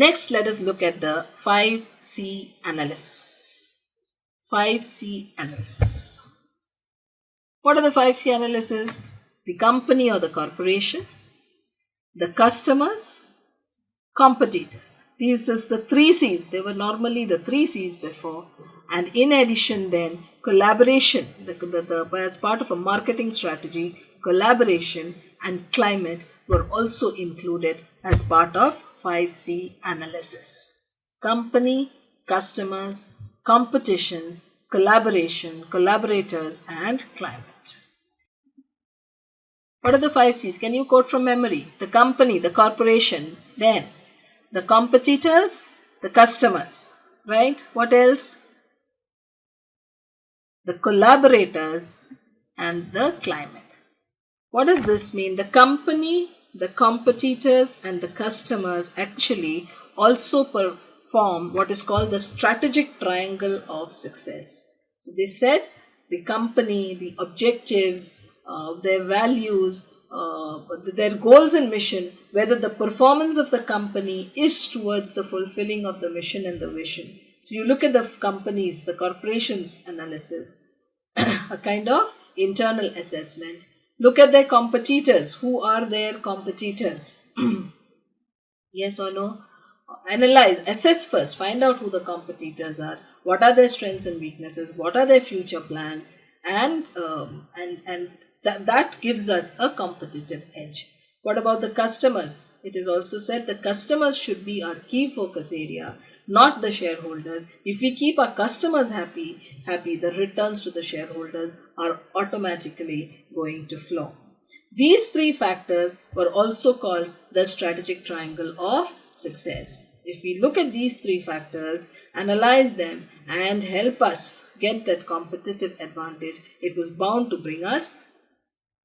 Next, let us look at the 5C analysis. 5C analysis. What are the 5C analysis? The company or the corporation, the customers, competitors. These is the 3Cs. They were normally the 3Cs before. And in addition then, collaboration, as part of a marketing strategy, collaboration and climate were also included as part of 5C analysis. Company, customers, competition, collaboration, collaborators and climate. What are the 5Cs? Can you quote from memory? The company, the corporation, then the competitors, the customers, right? What else? The collaborators and the climate. What does this mean? The company, the competitors and the customers actually also perform what is called the strategic triangle of success. So they said the company, the objectives, their values, their goals and mission, whether the performance of the company is towards the fulfilling of the mission and the vision. So you look at the companies, the corporations analysis, a kind of internal assessment. Look at their competitors. Who are their competitors? Yes or no? Analyze, assess first, find out who the competitors are, what are their strengths and weaknesses, what are their future plans, and that gives us a competitive edge. What about the customers? It is also said the customers should be our key focus area, not the shareholders. If we keep our customers happy, the returns to the shareholders are automatically going to flow. These three factors were also called the strategic triangle of success. If we look at these three factors, analyze them and help us get that competitive advantage, it was bound to bring us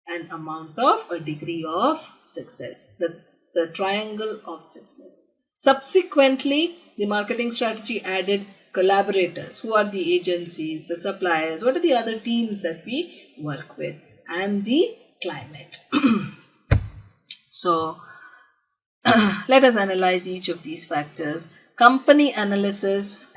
an amount of a degree of success, the triangle of success. Subsequently, the marketing strategy added collaborators. Who are the agencies, the suppliers, what are the other teams that we work with, and the climate. So, let us analyze each of these factors. Company analysis,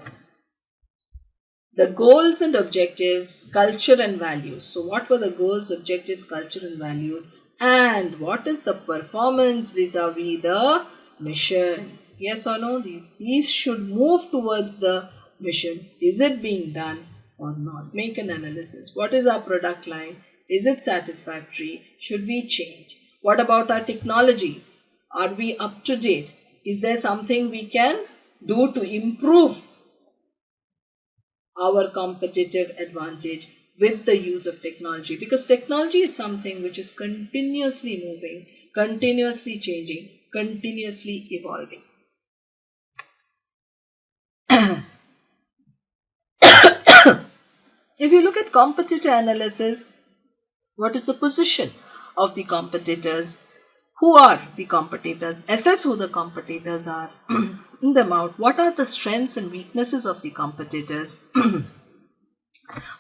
the goals and objectives, culture and values. So what were the goals, objectives, culture and values? And what is the performance vis-a-vis the mission? Yes or no? These should move towards the mission. Is it being done or not? Make an analysis. What is our product line? Is it satisfactory? Should we change? What about our technology? Are we up to date? Is there something we can do to improve our competitive advantage with the use of technology? Because technology is something which is continuously moving, continuously changing, continuously evolving. If you look at competitor analysis, what is the position of the competitors? Who are the competitors? Assess who the competitors are. In them out. What are the strengths and weaknesses of the competitors?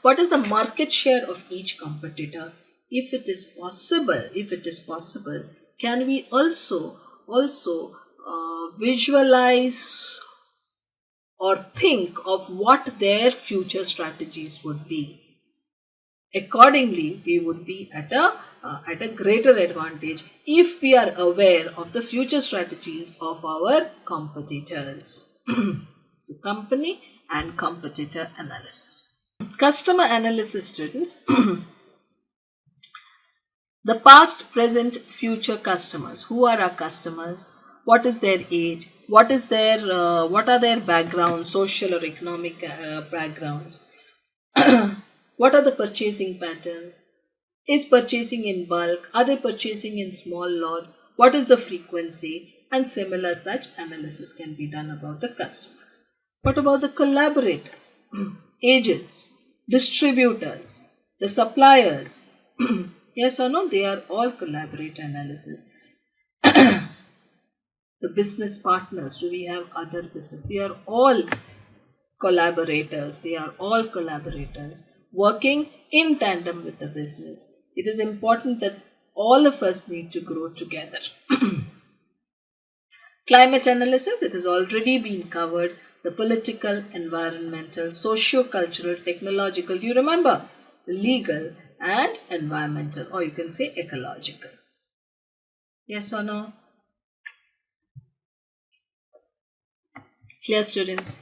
What is the market share of each competitor? If it is possible, can we also visualize or think of what their future strategies would be? Accordingly, we would be at a greater advantage if we are aware of the future strategies of our competitors. So, company and competitor analysis. Customer analysis, students. The past, present, future customers. Who are our customers? What is their age? What are their backgrounds, social or economic backgrounds? What are the purchasing patterns? Is purchasing in bulk? Are they purchasing in small lots? What is the frequency? And similar such analysis can be done about the customers. What about the collaborators? Agents, distributors, the suppliers? Yes or no? They are all collaborator analysis. The business partners, do we have other business? They are all collaborators. They are all collaborators working in tandem with the business. It is important that all of us need to grow together. Climate analysis, it has already been covered. The political, environmental, socio-cultural, technological, do you remember? The legal and environmental, or you can say ecological. Yes or no? Clear, students?